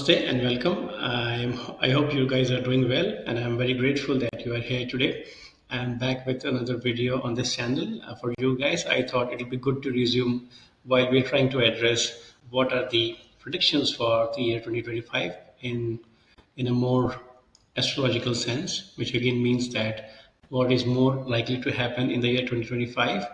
Namaste and welcome. I hope you guys are doing well, and I'm very grateful that you are here today. I'm back with another video on this channel for you guys. I thought it'll be good to resume while we're trying to address what are the predictions for the year 2025 in a more astrological sense, which again means that what is more likely to happen in the year 2025,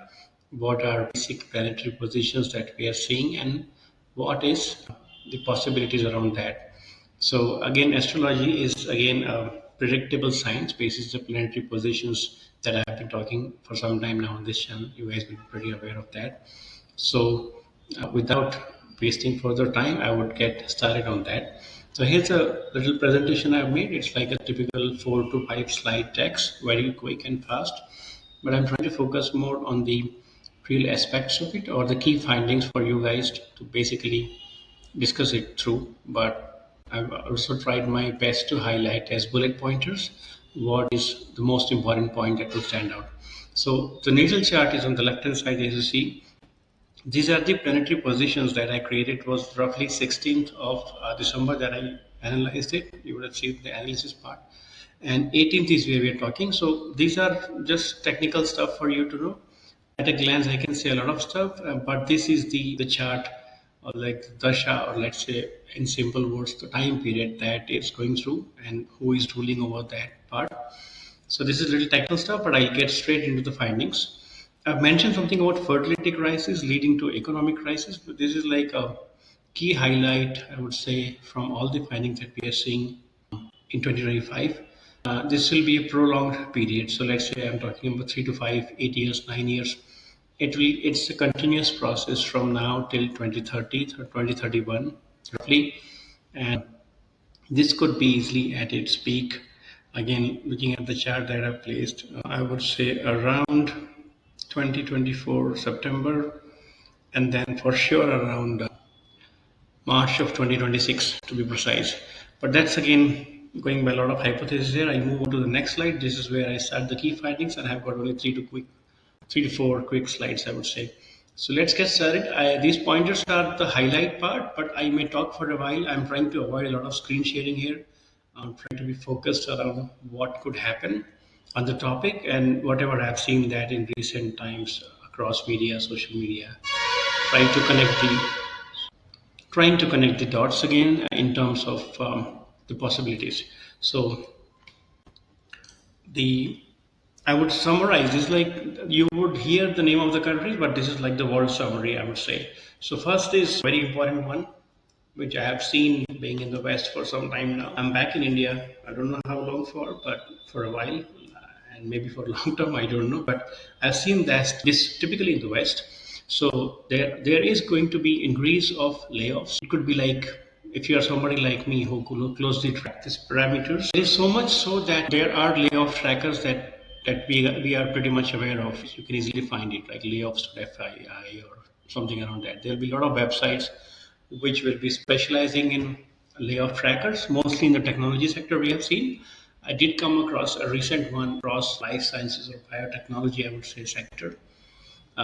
what are basic planetary positions that we are seeing, and what is the possibilities around that. So again, astrology is again a predictable science basis the planetary positions that I've been talking for some time now on this channel. You guys will be pretty aware of that. So, without wasting further time, I would get started on that. So, here's a little presentation I've made. It's like a typical 4 to 5 slide text, very quick and fast. But I'm trying to focus more on the real aspects of it or the key findings for you guys to basically discuss it through. But I've also tried my best to highlight as bullet pointers what is the most important point that will stand out. So, the natal chart is on the left hand side, as you see. These are the planetary positions that I created. It was roughly 16th of December that I analyzed it. You would have seen the analysis part. And 18th is where we are talking. So these are just technical stuff for you to know. At a glance, I can say a lot of stuff, but this is the chart or like the dasha, or let's say in simple words, the time period that it's going through and who is ruling over that part. So this is little technical stuff, but I'll get straight into the findings. I've mentioned something about fertility crisis leading to economic crisis, but this is like a key highlight, I would say, from all the findings that we are seeing in 2025. This will be a prolonged period. So let's say I'm talking about 3 to 5, 8 years, 9 years. It's a continuous process from now till 2030 or 2031, roughly. And this could be easily at its peak. Again, looking at the chart that I've placed, I would say around 2024 September, and then for sure around March of 2026 to be precise. But that's again going by a lot of hypotheses here. I move on to the next slide. This is where I start the key findings, and I've got only 3 to 4 quick slides, I would say. So let's get started. These pointers are the highlight part, but I may talk for a while. I'm trying to avoid a lot of screen sharing here. I'm trying to be focused around what could happen on the topic and whatever I've seen that in recent times across media, social media, trying to connect the dots again in terms of the possibilities. So the I would summarize this like you would hear the name of the countries, but this is like the world summary, I would say. So first is very important one, which I have seen being in the West for some time now. I'm back in India. I don't know how long for, but for a while, and maybe for a long term, I don't know. But I've seen that this typically in the West. So there is going to be increase of layoffs. It could be like if you are somebody like me who closely track these parameters. There is so much so that there are layoff trackers that we are pretty much aware of. You can easily find it like layoffs.fii or something around that. There'll be a lot of websites which will be specializing in layoff trackers, mostly in the technology sector we have seen. I did come across a recent one across life sciences or biotechnology, I would say, sector.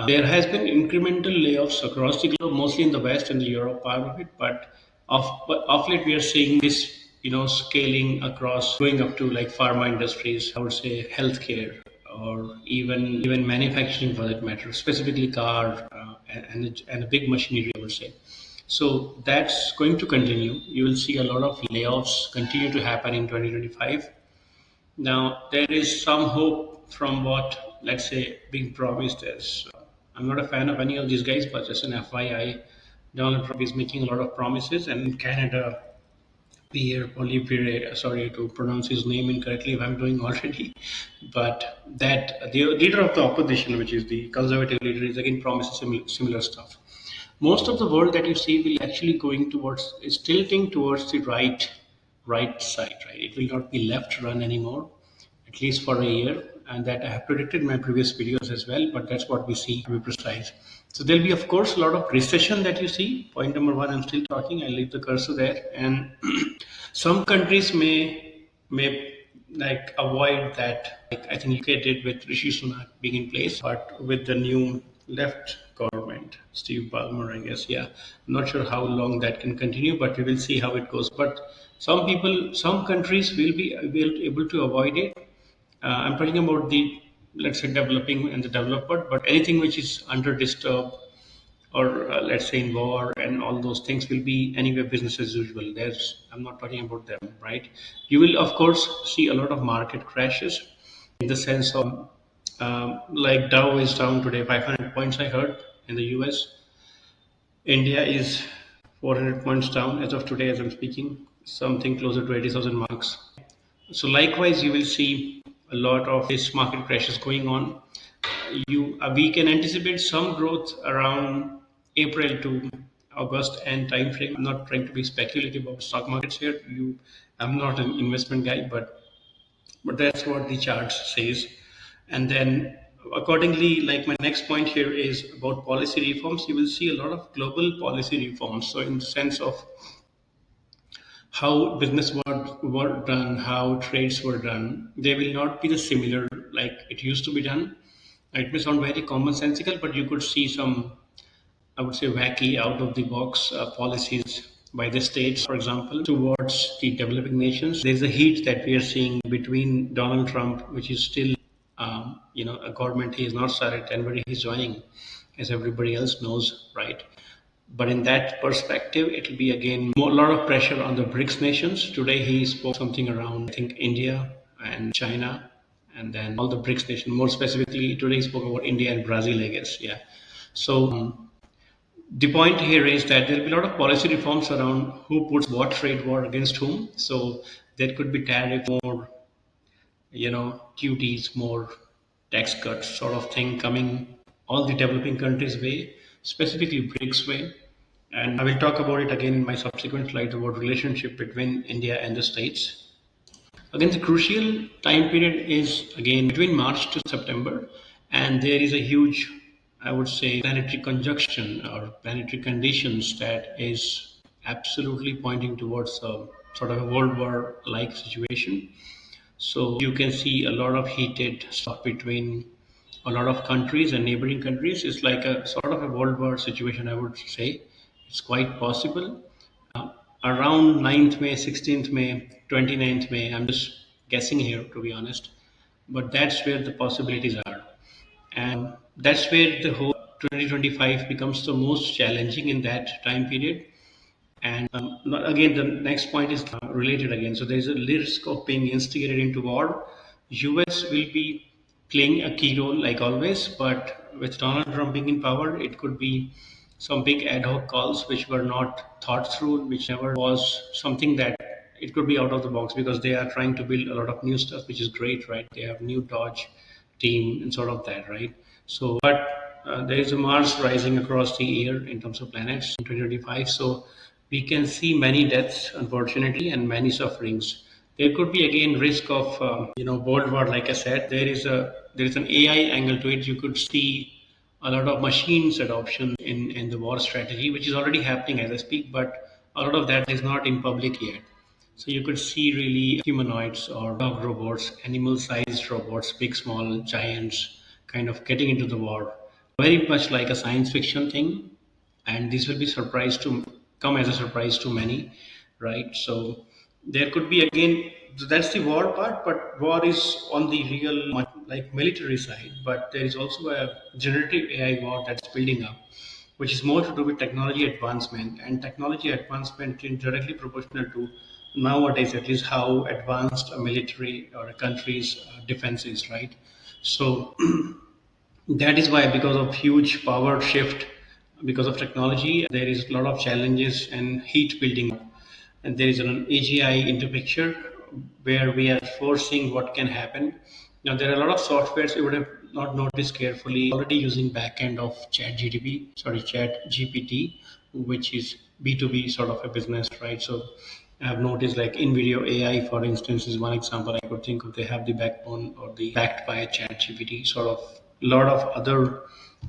There has been incremental layoffs across the globe, mostly in the West and the Europe part of it, but of late we are seeing this, scaling across, going up to like pharma industries, I would say healthcare, or even manufacturing for that matter, specifically car and a big machinery, I would say. So that's going to continue. You will see a lot of layoffs continue to happen in 2025. Now, there is some hope from what, let's say, being promised as. I'm not a fan of any of these guys, but just an FYI, Donald Trump is making a lot of promises, and in Canada, Pierre Poilievre, sorry to pronounce his name incorrectly if I'm doing already, but that the leader of the opposition, which is the conservative leader, is again promising similar stuff. Most of the world that you see will actually going towards is tilting towards the right side, right? It will not be left run anymore, at least for a year. And that I have predicted in my previous videos as well, but that's what we see to be precise. So there'll be, of course, a lot of recession that you see. Point number one, I'm still talking. I'll leave the cursor there. And some countries may like avoid that. Like I think UK did with Rishi Sunak being in place, but with the new left government, Steve Ballmer, I guess. Yeah, I'm not sure how long that can continue, but we will see how it goes. But some people, some countries will able to avoid it. I'm talking about the, let's say, developing and the developed, but anything which is under disturb or let's say in war and all those things will be anyway business as usual. There's, I'm not talking about them, right? You will of course see a lot of market crashes in the sense of like Dow is down today 500 points. I heard in the US, India is 400 points down as of today as I'm speaking, something closer to 80,000 marks. So likewise, you will see a lot of this market crashes going on. You We can anticipate some growth around April to August and time frame. I'm not trying to be speculative about stock markets here. I'm not an investment guy, but that's what the chart says. And then accordingly, like my next point here is about policy reforms. You will see a lot of global policy reforms. So in the sense of how business were done, how trades were done, they will not be the similar like it used to be done. It may sound very commonsensical, but you could see some, I would say, wacky, out of the box policies by the states, for example, towards the developing nations. There's a heat that we are seeing between Donald Trump, which is still, a government he has not started, and where he's joining, as everybody else knows, right? But in that perspective, it'll be again a lot of pressure on the BRICS nations. Today he spoke something around, I think, India and China, and then all the BRICS nations. More specifically, today he spoke about India and Brazil, I guess. Yeah. So the point here is that there will be a lot of policy reforms around who puts what trade war against whom. So there could be tariff, more, duties, more tax cuts, sort of thing coming all the developing countries' way, specifically BRICS way. And I will talk about it again in my subsequent slides about relationship between India and the States. Again, the crucial time period is again between March to September, and there is a huge, I would say, planetary conjunction or planetary conditions that is absolutely pointing towards a sort of a world war like situation. So you can see a lot of heated stuff between a lot of countries and neighboring countries. It's like a sort of a world war situation, I would say. It's quite possible. Around 9th May, 16th May, 29th May, I'm just guessing here to be honest, but that's where the possibilities are. And that's where the whole 2025 becomes the most challenging in that time period. And again, the next point is related again. So there's a risk of being instigated into war. US will be playing a key role like always, but with Donald Trump being in power, it could be some big ad hoc calls which were not thought through, which never was something that it could be out of the box because they are trying to build a lot of new stuff, which is great, right? They have new Dodge team and sort of that, right? So, but there is a Mars rising across the year in terms of planets in 2025. So we can see many deaths, unfortunately, and many sufferings. There could be again risk of World War. Like I said, there is an AI angle to it. You could see a lot of machines adoption in the war strategy, which is already happening as I speak, but a lot of that is not in public yet. So you could see really humanoids or dog robots, animal-sized robots, big, small, giants, kind of getting into the war. Very much like a science fiction thing, and this will be surprise to come as a surprise to many, right? So there could be again, so that's the war part, but war is on the real like military side, but there is also a generative AI war that's building up, which is more to do with technology advancement, and technology advancement is directly proportional to nowadays at least how advanced a military or a country's defense is, right? So that is why, because of huge power shift, because of technology, there is a lot of challenges and heat building up. And there is an AGI into picture where we are forcing what can happen. Now there are a lot of softwares you would have not noticed carefully already using backend of Chat GPT, which is B2B sort of a business, right? So I have noticed like InVideo AI, for instance, is one example I could think of. They have the backbone or the backed by Chat GPT, sort of a lot of other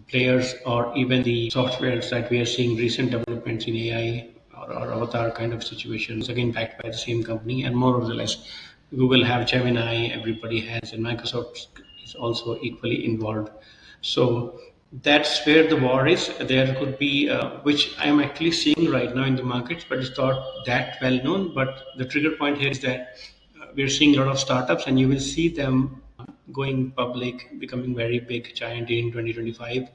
players or even the softwares that we are seeing recent developments in AI or avatar kind of situations, again backed by the same company, and more or less Google have Gemini, everybody has, and Microsoft is also equally involved. So That's where the war is. There could be, which I'm actually seeing right now in the markets, but it's not that well known. But the trigger point here is that we're seeing a lot of startups, and you will see them going public, becoming very big, giant in 2025,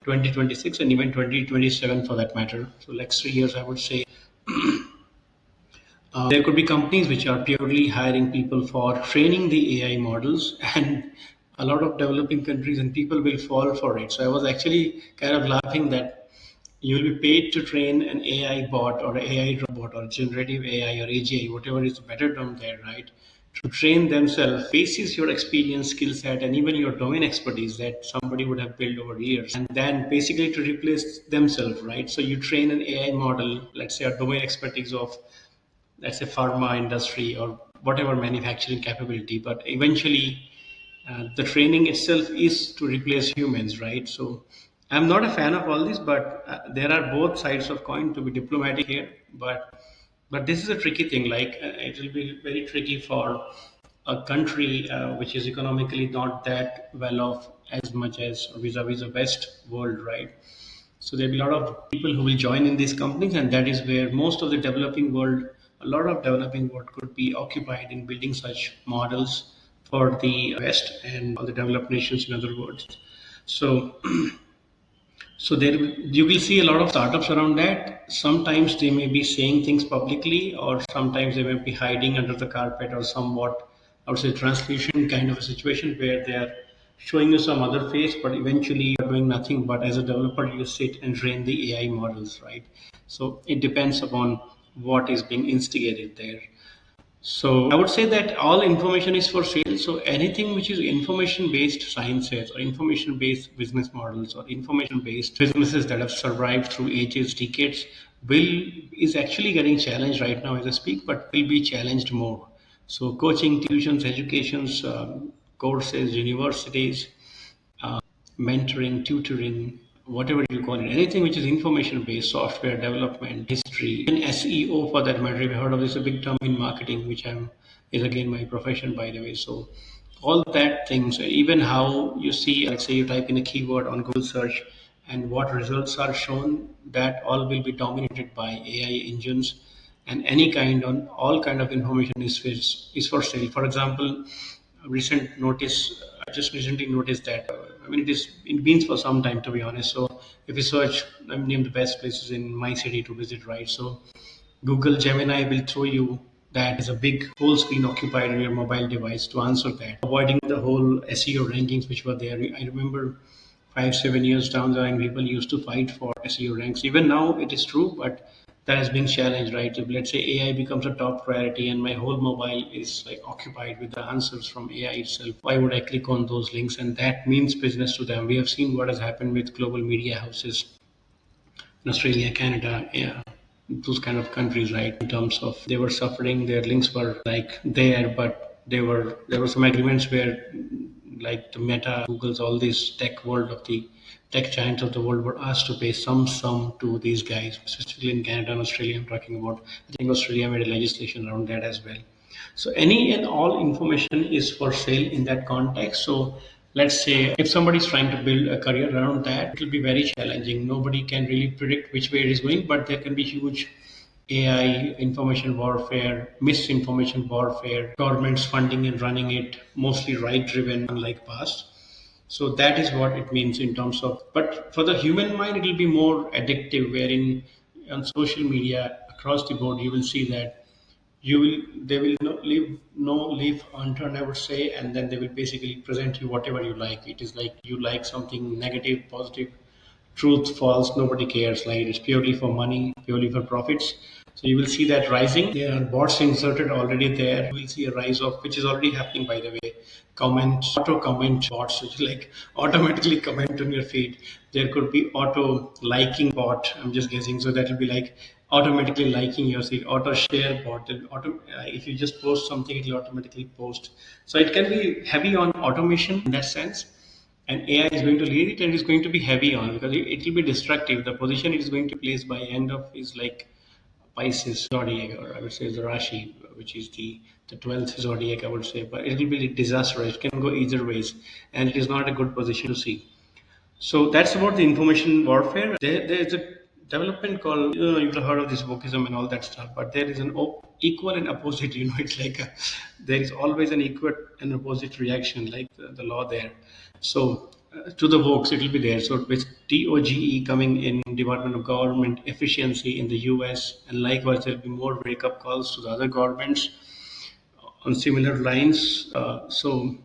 2026, and even 2027 for that matter. So, next 3 years, I would say there could be companies which are purely hiring people for training the AI models, and a lot of developing countries and people will fall for it. So I was actually kind of laughing that you'll be paid to train an AI bot or AI robot or generative AI or AGI, whatever is the better term there, right? To train themselves basis your experience, skill set, and even your domain expertise that somebody would have built over years, and then basically to replace themselves, right? So you train an AI model, let's say a domain expertise of, let's say, pharma industry or whatever manufacturing capability, but eventually the training itself is to replace humans, right? So I'm not a fan of all this, but there are both sides of coin, to be diplomatic here. But this is a tricky thing. Like it will be very tricky for a country which is economically not that well off as much as vis-a-vis the West world, right? So there'll be a lot of people who will join in these companies, and that is where most of the developing world, a lot of developing world could be occupied in building such models for the West and all the developed nations, in other words. So so you will see a lot of startups around that. Sometimes they may be saying things publicly, or sometimes they may be hiding under the carpet, or somewhat, I would say, translucent kind of a situation where they are showing you some other face, but eventually you're doing nothing. But as a developer, you sit and train the AI models, right? So it depends upon what is being instigated there. So I would say that all information is for sale. So anything which is information based sciences or information based business models or information based businesses that have survived through ages, decades, will is actually getting challenged right now as I speak, but will be challenged more. So coaching, tuitions, educations, courses, universities, mentoring, tutoring, whatever you call it, anything which is information based, software development, history, even SEO for that matter. If you heard of this, a big term in marketing, which I'm is again my profession, by the way. So all that things, even how you see, let's say you type in a keyword on Google search and what results are shown, that all will be dominated by AI engines, and any kind on all kind of information is for sale. For example, recent notice I just recently noticed that I mean it been for some time, to be honest. So if you search, I mean, name the best places in my city to visit, right? So Google Gemini will throw you that is a big whole screen occupied on your mobile device to answer that, avoiding the whole SEO rankings which were there. I remember 5 7 years down the line, people used to fight for SEO ranks. Even now, it is true, but that has been challenged, right? If let's say AI becomes a top priority and my whole mobile is like occupied with the answers from AI itself, why would I click on those links? And that means business to them. We have seen what has happened with global media houses in Australia, Canada, yeah, those kind of countries, right? In terms of they were suffering, their links were like there, but there were some agreements where like the Meta, Google's, all these tech world of the tech giants of the world were asked to pay some sum to these guys, specifically in Canada and Australia. I'm talking about. I think Australia made a legislation around that as well. So any and all information is for sale in that context. So let's say if somebody is trying to build a career around that, it will be very challenging. Nobody can really predict which way it is going, but there can be huge AI information warfare, misinformation warfare, governments funding and running it, mostly right driven, unlike past. So that is what it means in terms of, but for the human mind, it will be more addictive, wherein on social media across the board, you will see that you will they will no leave unturned, I would say, and then they will basically present you whatever you like. It is like you like something negative, positive, truth, false, nobody cares. Like it's purely for money, purely for profits. So you will see that rising. There are bots inserted already there. You will see a rise of, which is already happening, by the way, comments, auto comment bots, which like automatically comment on your feed. There could be auto liking bot. I'm just guessing. So that will be like automatically liking your feed. Auto share bot. If you just post something, it will automatically post. So it can be heavy on automation in that sense, and AI is going to lead it, and it's going to be heavy on because it will be destructive. The position it is going to place by end of is like Pisces zodiac, or I would say the Rashi, which is the 12th zodiac, I would say, but it will be disastrous. It can go either ways, and it is not a good position to see. So that's about the information warfare. There is a development called, you've heard of this wokeism and all that stuff, but there is an equal and opposite. It's like there is always an equal and opposite reaction, like the law there. So to the wokes, it will be there. So with TOGE coming in Department of Government Efficiency in the US, and likewise there will be more wake up calls to the other governments on similar lines. So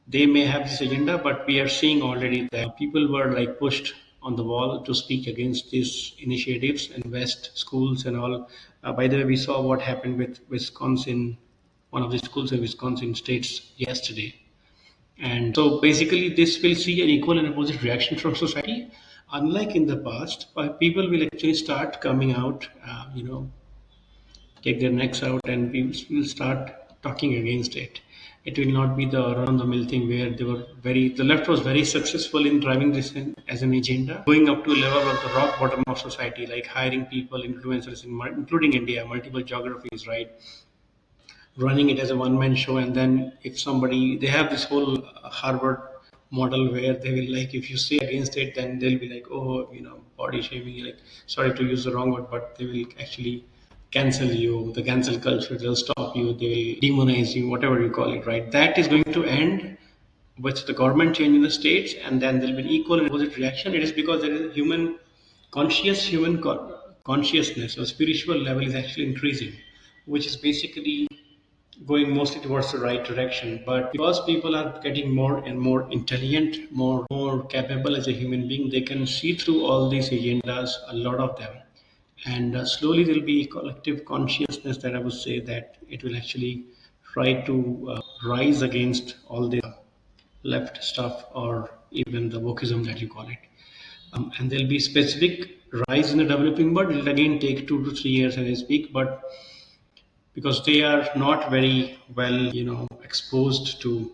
they may have this agenda, but we are seeing already that people were like pushed on the wall to speak against these initiatives and West schools and all. By the way, we saw what happened with Wisconsin, one of the schools in Wisconsin states yesterday. And so basically, this will see an equal and opposite reaction from society. Unlike in the past, people will actually start coming out, take their necks out, and we will start talking against it. It will not be the run the mill thing where the left was very successful in driving this as an agenda, going up to a level of the rock bottom of society, like hiring people, influencers, including India, multiple geographies, right? Running it as a one man show. And then if somebody, they have this whole Harvard model where they will, like, if you say against it, then they'll be like, oh, body shaming, like, sorry to use the wrong word, but they will actually cancel you, the cancel culture, they'll stop you, they will demonize you, whatever you call it, right? That is going to end with the government change in the states, and then there'll be an equal and opposite reaction. It is because there is a consciousness or spiritual level is actually increasing, which is basically going mostly towards the right direction. But because people are getting more and more intelligent, more capable as a human being, they can see through all these agendas, a lot of them. And slowly there'll be collective consciousness that I would say that it will actually try to rise against all the left stuff, or even the wokeism that you call it. And there'll be specific rise in the developing world. It'll again take 2 to 3 years as I speak, but because they are not very well, exposed to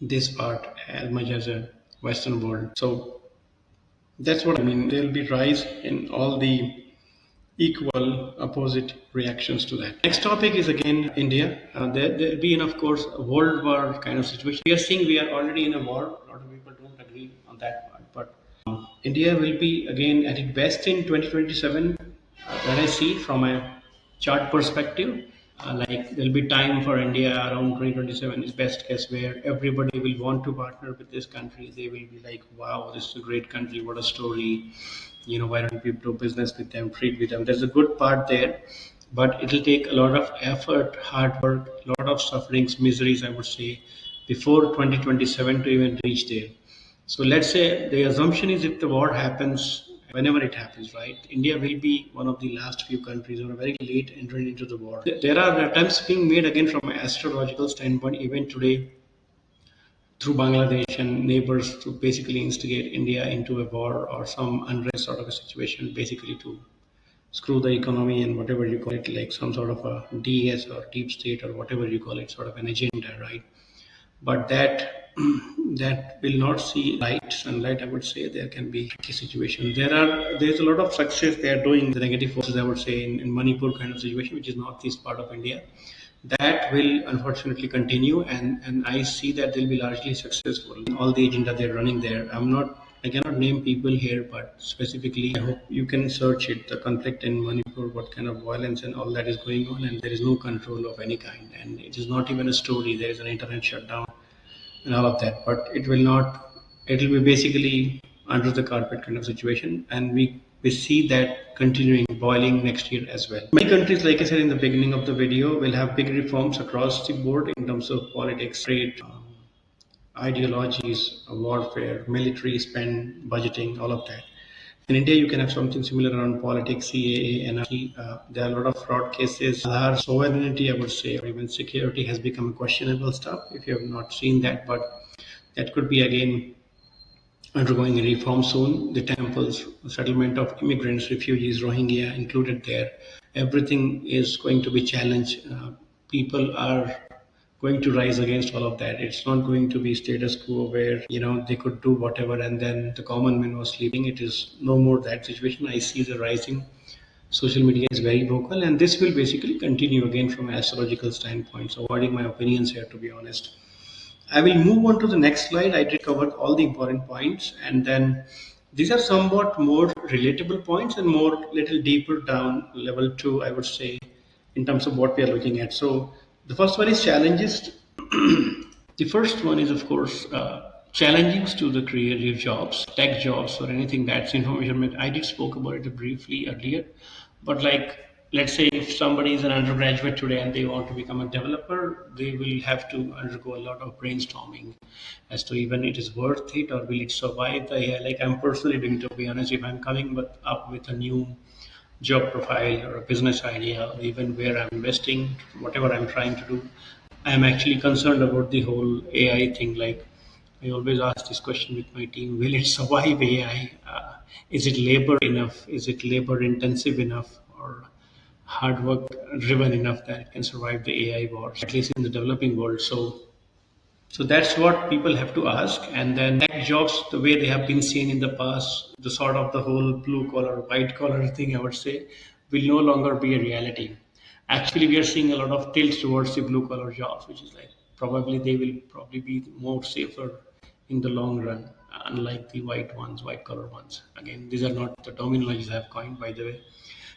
this part as much as a Western world. So that's what I mean. There'll be rise in all the equal opposite reactions to that. Next topic is again India. There'll be, of course, a world war kind of situation. We are seeing we are already in a war. A lot of people don't agree on that part, but India will be again at its best in 2027. When I see from a chart perspective, like there'll be time for India around 2027 is best case, where everybody will want to partner with this country. They will be like, wow, this is a great country. What a story. Why don't we do business with them, trade with them? There's a good part there, but it'll take a lot of effort, hard work, a lot of sufferings, miseries, I would say, before 2027 to even reach there. So let's say the assumption is if the war happens, whenever it happens, right? India will be one of the last few countries or a very late entrant into the war. There are attempts being made again from an astrological standpoint, even today, through Bangladesh and neighbors to basically instigate India into a war or some unrest sort of a situation, basically to screw the economy and whatever you call it, like some sort of a DES or deep state or whatever you call it, sort of an agenda, right? But that that will not see sunlight. I would say there can be tricky situation. There's a lot of success they are doing. The negative forces, I would say, in Manipur kind of situation, which is northeast part of India, that will unfortunately continue, and I see that they'll be largely successful in all the agenda they're running there. I cannot name people here, but specifically, I hope you can search it, the conflict in Manipur, what kind of violence and all that is going on, and there is no control of any kind. And it is not even a story. There is an internet shutdown and all of that, but it will be basically under the carpet kind of situation. And we see that continuing boiling next year as well. Many countries, like I said in the beginning of the video, will have big reforms across the board in terms of politics, trade, ideologies, warfare, military spend, budgeting, all of that. In India, you can have something similar around politics, CAA, NRC. There are a lot of fraud cases. Our sovereignty, I would say, or even security has become questionable stuff if you have not seen that. But that could be again undergoing a reform soon. The temples, settlement of immigrants, refugees, Rohingya included there. Everything is going to be challenged. People are going to rise against all of that. It's not going to be status quo where they could do whatever and then the common man was sleeping. It is no more that situation. I see the rising. Social media is very vocal, and this will basically continue again from an astrological standpoint. So, avoiding my opinions here, to be honest. I will move on to the next slide. I did cover all the important points, and then these are somewhat more relatable points and more little deeper down level two, I would say, in terms of what we are looking at. So the first one is challenges. The first one is, of course, challenges to the creative jobs, tech jobs, or anything that's information. I did spoke about it briefly earlier, but like, let's say if somebody is an undergraduate today and they want to become a developer, they will have to undergo a lot of brainstorming as to even it is worth it or will it survive the AI. Like I'm personally doing, to be honest, if I'm coming up with a new job profile or a business idea, or even where I'm investing, whatever I'm trying to do, I'm actually concerned about the whole AI thing. Like, I always ask this question with my team: will it survive AI? Is it labor enough? Is it labor intensive enough, or hard work driven enough that it can survive the AI wars, at least in the developing world? So that's what people have to ask. And then tech jobs, the way they have been seen in the past, the sort of the whole blue collar, white collar thing, I would say, will no longer be a reality. Actually, we are seeing a lot of tilt towards the blue collar jobs, which is like probably they will probably be more safer in the long run, unlike the white ones, white collar ones. Again, these are not the terminologies I have coined, by the way.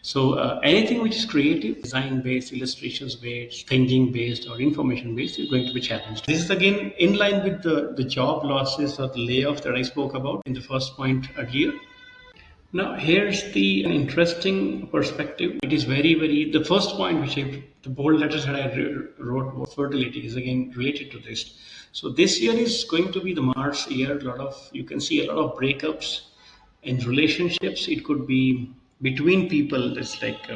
So anything which is creative, design based, illustrations based, thinking based, or information based is going to be challenged. This is again in line with the job losses or the layoffs that I spoke about in the first point earlier. Now, here's the an interesting perspective. It is the first point which the bold letters that I wrote about fertility is again related to this. So this year is going to be the Mars year. You can see a lot of breakups in relationships. It could be between people. That's like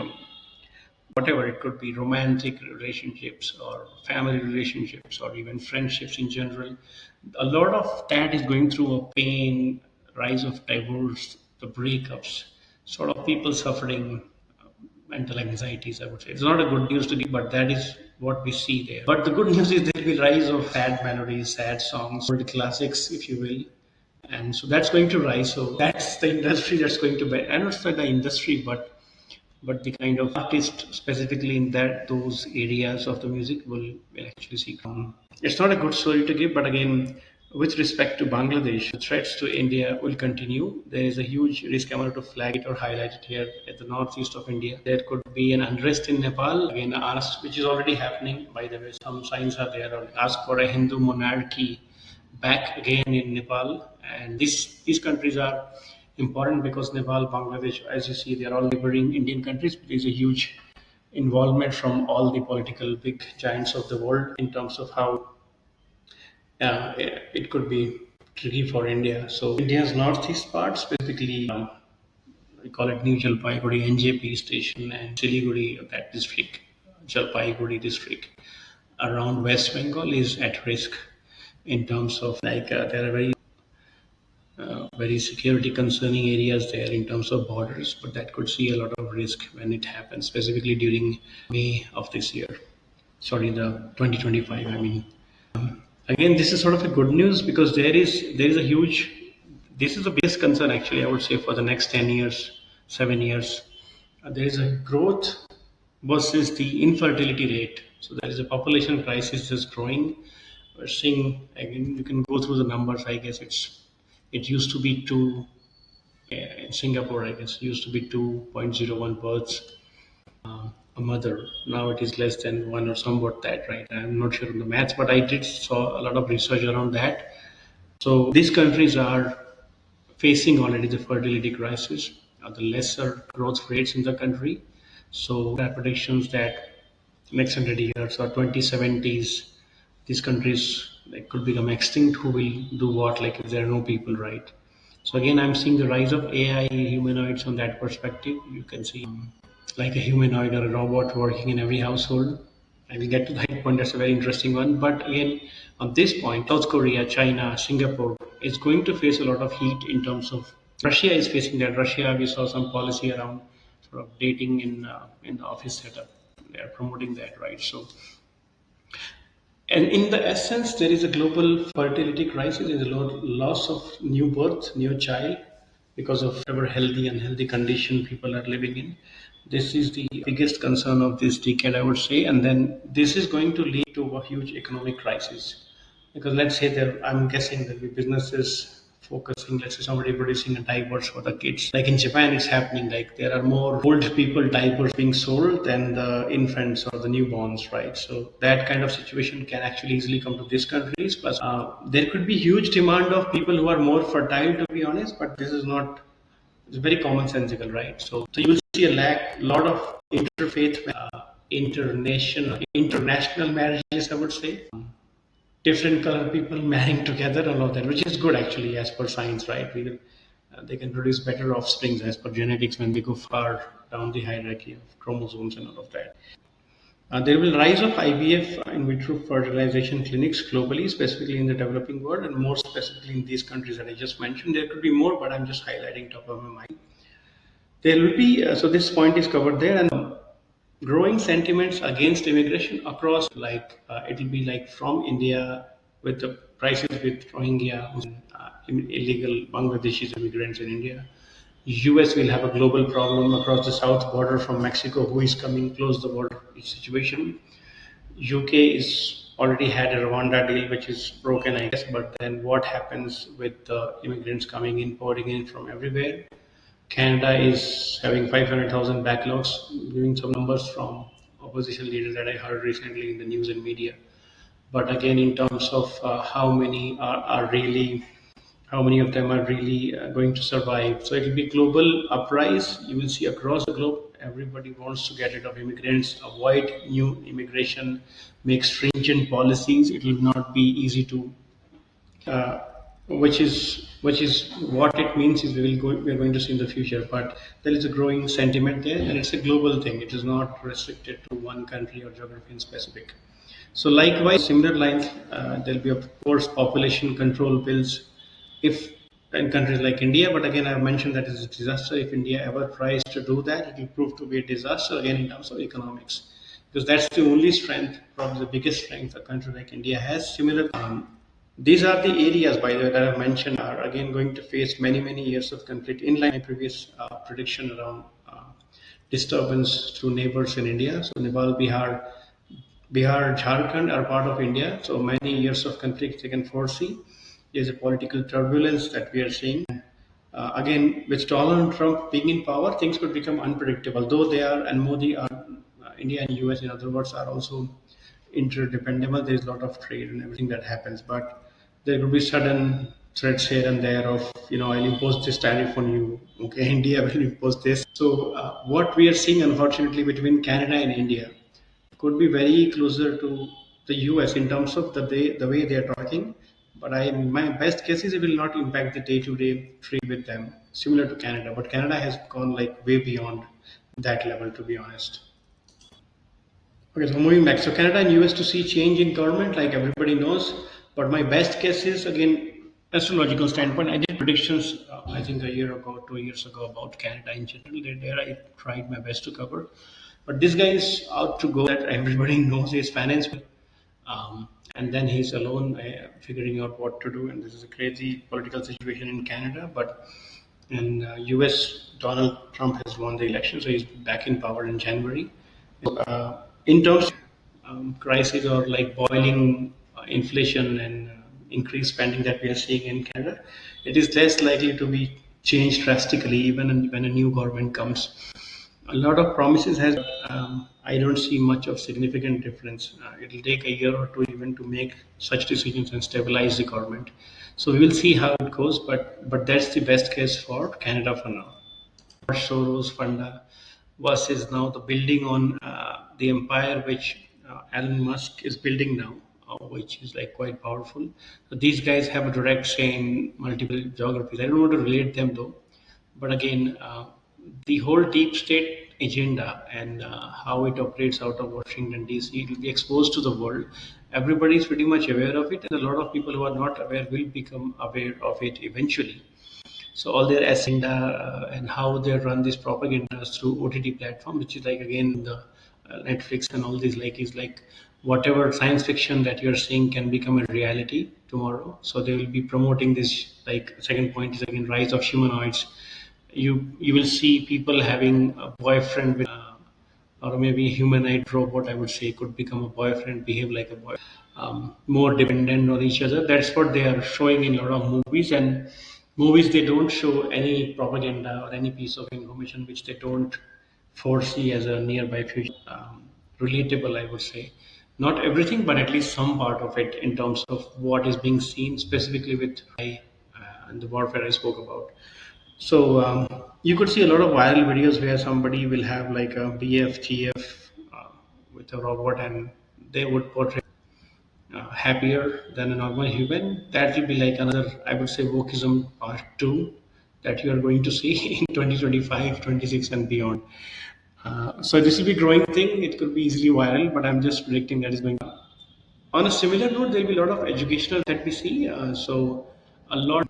whatever it could be, romantic relationships or family relationships or even friendships in general. A lot of that is going through a pain, rise of divorce, the breakups, sort of people suffering mental anxieties, I would say. It's not a good news to give, but that is what we see there. But the good news is there will be rise of sad melodies, sad songs, old classics, if you will. And so that's going to rise. So that's the industry that's going to be, I don't say the industry, but the kind of artist specifically in that those areas of the music will actually see come. It's not a good story to give, but again, with respect to Bangladesh, the threats to India will continue. There is a huge risk. I wanted to flag it or highlight it here at the northeast of India. There could be an unrest in Nepal. Again, asked, which is already happening. By the way, some signs are there. Or ask for a Hindu monarchy back again in Nepal. And these countries are important because Nepal, Bangladesh, as you see, they are all neighboring Indian countries. There is a huge involvement from all the political big giants of the world in terms of how it could be tricky for India. So India's northeast part, specifically, we call it New Jalpaiguri NJP station and Siliguri, that district, Jalpaiguri district, around West Bengal is at risk in terms of like there are very security concerning areas there in terms of borders, but that could see a lot of risk when it happens, specifically during May of this year. Sorry, the 2025. I mean, again, this is sort of a good news because there is a huge. This is the biggest concern actually. I would say for the next 10 years, 7 years, there is a growth versus the infertility rate. So there is a population crisis that's growing. We're seeing again. You can go through the numbers. I guess it used to be two in Singapore. I guess used to be 2.01 births a mother. Now it is less than one or somewhat that, right? I'm not sure on the maths, but I did saw a lot of research around that. So these countries are facing already the fertility crisis, the lesser growth rates in the country. So there are predictions that next 100 years or 2070s, these countries like could become extinct. Who will do what? Like if there are no people, right? So again, I'm seeing the rise of AI humanoids from that perspective. You can see like a humanoid or a robot working in every household. I will get to that point. That's a very interesting one. But again, on this point, South Korea, China, Singapore is going to face a lot of heat in terms of Russia is facing that. Russia, we saw some policy around sort of dating in the office setup. They are promoting that, right? So and in the essence, there is a global fertility crisis, there is a loss of new birth, new child, because of whatever healthy and unhealthy condition people are living in. This is the biggest concern of this decade, I would say. And then this is going to lead to a huge economic crisis. Because let's say there, I'm guessing there'll be businesses focusing, let's say somebody producing a diapers for the kids. Like in Japan, it's happening. Like there are more old people diapers being sold than the infants or the newborns, right? So that kind of situation can actually easily come to these countries. Plus, there could be huge demand of people who are more fertile, to be honest. But this is not. It's very commonsensical, right? So you will see a lot of interfaith, international marriages, I would say, different color people marrying together and all of that, which is good actually as per science, right? They can produce better offsprings as per genetics when we go far down the hierarchy of chromosomes and all of that. There will rise of IVF in vitro fertilization clinics globally, specifically in the developing world, and more specifically in these countries that I just mentioned. There could be more, but I'm just highlighting top of my mind. There will be so this point is covered there, and growing sentiments against immigration across, like it will be like from India with the crisis with Rohingya, illegal Bangladeshi immigrants in India. US will have a global problem across the south border from Mexico, who is coming close the border situation. UK is already had a Rwanda deal, which is broken, I guess. But then what happens with the immigrants coming in, pouring in from everywhere? Canada is having 500,000 backlogs, giving some numbers from opposition leaders that I heard recently in the news and media. But again, in terms of how many of them are really going to survive. So it will be global uprise. You will see across the globe, everybody wants to get rid of immigrants, avoid new immigration, make stringent policies. It will not be easy to uh, which is what it means is we are going to see in the future. But there is a growing sentiment there, and it's a global thing. It is not restricted to one country or geography in specific. So likewise, similar lines, there'll be of course population control bills if in countries like India. But again, I've mentioned that it's a disaster. If India ever tries to do that, it will prove to be a disaster again in terms of economics, because that's the only strength, probably the biggest strength a country like India has. Similar, these are the areas, by the way, that I've mentioned are again going to face many, many years of conflict, in line with my previous prediction around disturbance through neighbors in India. So Nepal, Bihar, Jharkhand are part of India, so many years of conflict they can foresee. There's a political turbulence that we are seeing. Again, with Donald Trump being in power, things could become unpredictable. Though they are, and Modi are, India and US, in other words, are also interdependable. There's a lot of trade and everything that happens, but there could be sudden threats here and there of, I'll impose this tariff on you. Okay, India will impose this. So what we are seeing, unfortunately, between Canada and India could be very closer to the US in terms of the way they are talking. But my best guess is it will not impact the day-to-day trade with them, similar to Canada. But Canada has gone like way beyond that level, to be honest. Okay, so moving back, so Canada and US to see change in government, like everybody knows. But my best guess is again astrological standpoint. I did predictions, I think a year ago, 2 years ago, about Canada in general. There I tried my best to cover. But this guy is out to go that everybody knows his finance, and then he's alone figuring out what to do. And this is a crazy political situation in Canada. But in US, Donald Trump has won the election, so he's back in power in January. In terms of crisis or like boiling inflation and increased spending that we are seeing in Canada, it is less likely to be changed drastically even when a new government comes. A lot of promises has. I don't see much of significant difference. It'll take a year or two even to make such decisions and stabilize the government. So we will see how it goes, but that's the best case for Canada for now. Soros Funda versus now the building on the empire which Elon Musk is building now, which is like quite powerful. So these guys have a direct say in multiple geographies. I don't want to relate them though, but again, the whole deep state agenda and how it operates out of Washington D.C. will be exposed to the world. Everybody is pretty much aware of it, and a lot of people who are not aware will become aware of it eventually. So all their agenda and how they run these propagandas through OTT platform, which is like again the Netflix and all these, like is like whatever science fiction that you're seeing can become a reality tomorrow. So they will be promoting this. Like second point is again rise of humanoids. You will see people having a boyfriend with, or maybe a humanoid robot. I would say could become a boyfriend, behave like a boy. more dependent on each other. That's what they are showing in a lot of movies. And movies, they don't show any propaganda or any piece of information which they don't foresee as a nearby future. Relatable, I would say. Not everything, but at least some part of it in terms of what is being seen specifically with and the warfare I spoke about. So you could see a lot of viral videos where somebody will have like a BFGF with a robot, and they would portray happier than a normal human. That will be like another, I would say, wokeism part two that you are going to see in 2025, 26, and beyond. So this will be growing thing. It could be easily viral, but I'm just predicting that is going. On a similar note, there will be a lot of educational that we see. So a lot,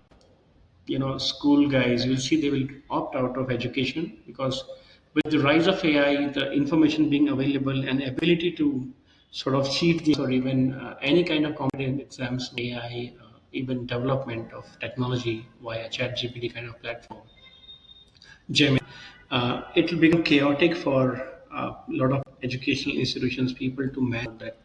school guys, you'll see they will opt out of education because with the rise of AI, the information being available and ability to sort of cheat the or even any kind of competitive exams, AI, even development of technology via ChatGPT kind of platform, Gemini, it will become chaotic for a lot of educational institutions, people to manage that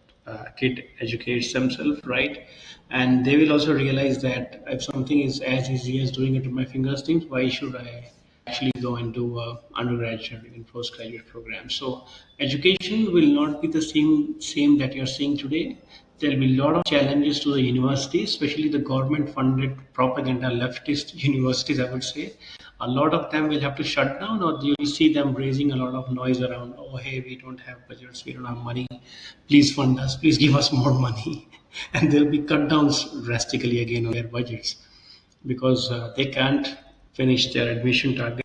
kid educates themselves, right? And they will also realize that if something is as easy as doing it with my fingers, things, why should I actually go and do a undergraduate and postgraduate program? So education will not be the same that you're seeing today. There'll be a lot of challenges to the universities, especially the government funded propaganda leftist universities, I would say. A lot of them will have to shut down, or you'll see them raising a lot of noise around, oh, hey, we don't have budgets, we don't have money, please fund us, please give us more money. And there'll be cut downs drastically again on their budgets because they can't finish their admission target.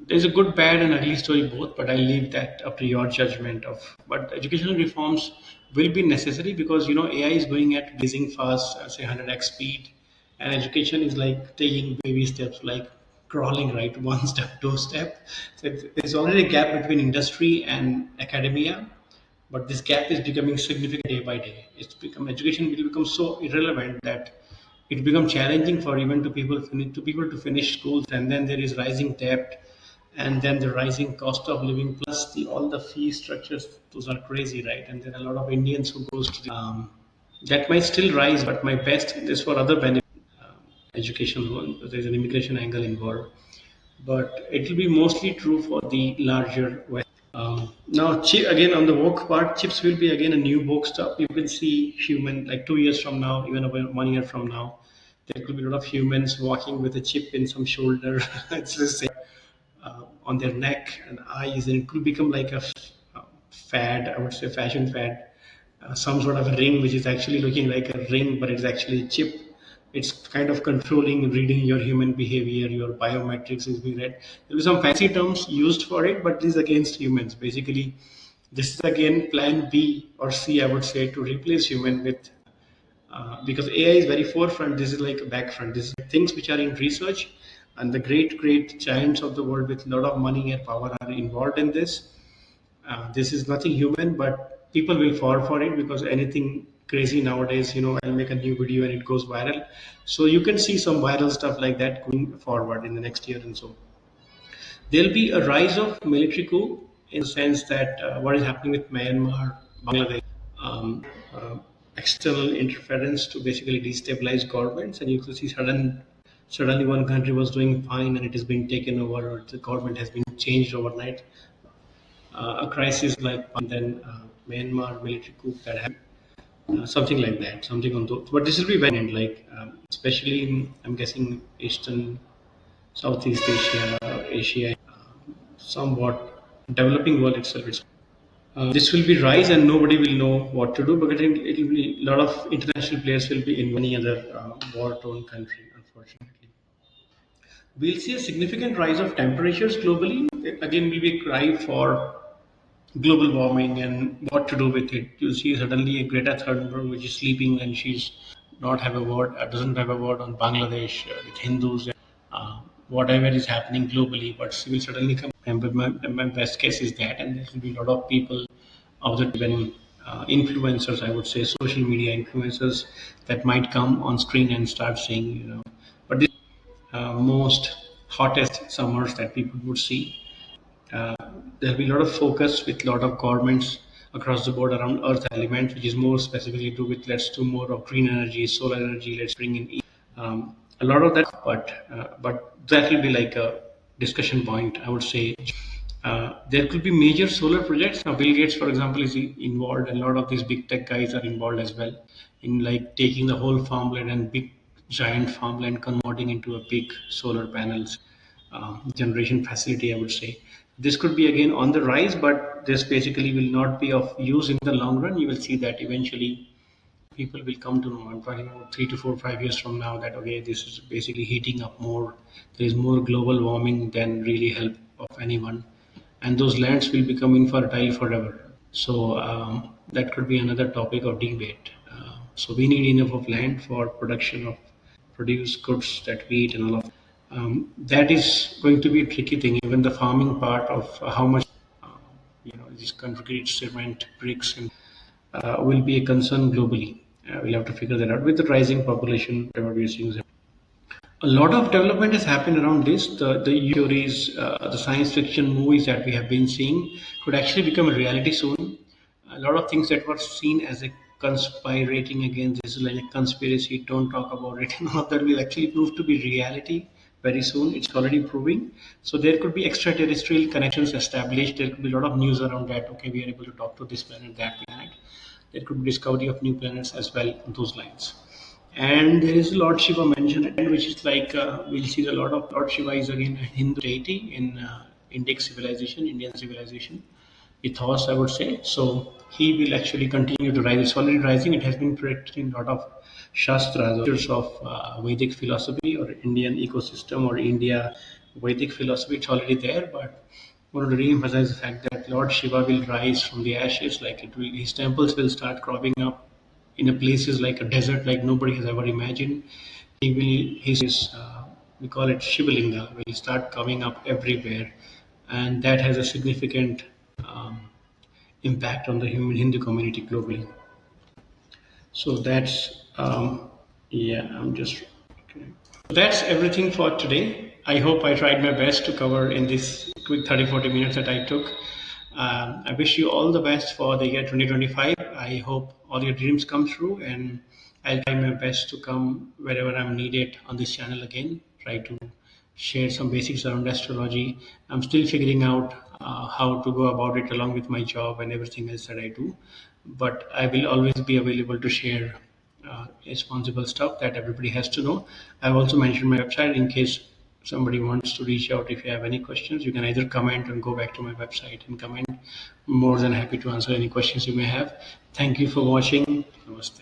There's a good, bad, and ugly story both, but I leave that up to your judgment of. But educational reforms will be necessary because AI is going at blazing fast, say 100x speed, and education is like taking baby steps, like crawling, right, one step, two step. So there's already a gap between industry and academia, but this gap is becoming significant day by day. It's become education will become so irrelevant that it becomes challenging for even to people to finish schools, and then there is rising debt, and then the rising cost of living plus all the fee structures. Those are crazy, right? And there are a lot of Indians who goes to that might still rise, but my best is for other benefits, education loan. There's an immigration angle involved, but it will be mostly true for the larger West. Now, again on the woke part, chips will be again a new woke stuff. You can see human like 2 years from now, even about 1 year from now, there could be a lot of humans walking with a chip in some shoulder. It's the same on their neck and eyes, and it could become like a fad. I would say fashion fad, some sort of a ring which is actually looking like a ring, but it's actually a chip. It's kind of controlling, reading your human behavior, your biometrics is being read. There will be some fancy terms used for it, but this is against humans. Basically, this is again plan B or C, I would say, to replace human with because AI is very forefront. This is like a back front. This is things which are in research, and the great giants of the world with a lot of money and power are involved in this. This is nothing human, but people will fall for it because anything crazy nowadays, I'll make a new video and it goes viral. So you can see some viral stuff like that going forward in the next year and so. There'll be a rise of military coup in the sense that what is happening with Myanmar, Bangladesh, um, uh, external interference to basically destabilize governments, and you could see suddenly one country was doing fine and it has been taken over, or the government has been changed overnight. A crisis like and then Myanmar military coup that happened, something like that, something on those. But this will be very like, especially in, I'm guessing, Eastern, Southeast Asia, Asia, somewhat developing world itself. This will be rise, and nobody will know what to do. But I think it will be a lot of international players will be in any other war-torn country. Unfortunately, we'll see a significant rise of temperatures globally. It again will be a cry for global warming and what to do with it. You see suddenly a Greta Thunberg which is sleeping and she's not have a word, doesn't have a word on Bangladesh with Hindus, whatever is happening globally, but she will suddenly come. And my best case is that, and there will be a lot of people of the even influencers, I would say, social media influencers that might come on screen and start saying, but this most hottest summers that people would see. There'll be a lot of focus with a lot of governments across the board around Earth element, which is more specifically to do with let's do more of green energy, solar energy. Let's bring in a lot of that, but that will be like a discussion point, I would say. There could be major solar projects. Now, Bill Gates, for example, is involved, and a lot of these big tech guys are involved as well in like taking the whole farmland and big giant farmland, converting into a big solar panels generation facility, I would say. This could be again on the rise, but this basically will not be of use in the long run. You will see that eventually people will come to know. I'm talking about 3 to 4, 5 years from now that okay, this is basically heating up more. There is more global warming than really help of anyone, and those lands will become infertile forever. So that could be another topic of debate. So we need enough of land for production of produce goods that we eat and all of. That is going to be a tricky thing. Even the farming part of how much this concrete, cement, bricks, and will be a concern globally. We'll have to figure that out with the rising population. Whatever we're seeing, a lot of development has happened around this. The theories, the science fiction movies that we have been seeing could actually become a reality soon. A lot of things that were seen as a conspirating against this is like a conspiracy, don't talk about it, and all of that will actually prove to be reality very soon. It's already proving. So there could be extraterrestrial connections established. There could be a lot of news around that. Okay, we are able to talk to this planet, that planet. There could be discovery of new planets as well on those lines. And there is Lord Shiva mentioned, which is like we'll see a lot of Lord Shiva is again a Hindu deity in Indic civilization, Indian civilization, ethos, I would say. So he will actually continue to rise. It's already rising. It has been predicted in a lot of shastras of Vedic philosophy or Indian ecosystem or India Vedic philosophy. It's already there, but I want to re-emphasize the fact that Lord Shiva will rise from the ashes. Like it will, his temples will start cropping up in a places like a desert, like nobody has ever imagined. He will, his we call it Shivalinga, will start coming up everywhere, and that has a significant um, impact on the human Hindu community globally. So that's yeah, I'm just okay. That's everything for today. I hope I tried my best to cover in this quick 30 to 40 minutes that I took. I wish you all the best for the year 2025. I hope all your dreams come true, and I'll try my best to come wherever I'm needed on this channel again. Try to share some basics around astrology. I'm still figuring out how to go about it along with my job and everything else that I do. But I will always be available to share responsible stuff that everybody has to know. I've also mentioned my website in case somebody wants to reach out. If you have any questions, you can either comment and go back to my website and comment. More than happy to answer any questions you may have. Thank you for watching. Namaste.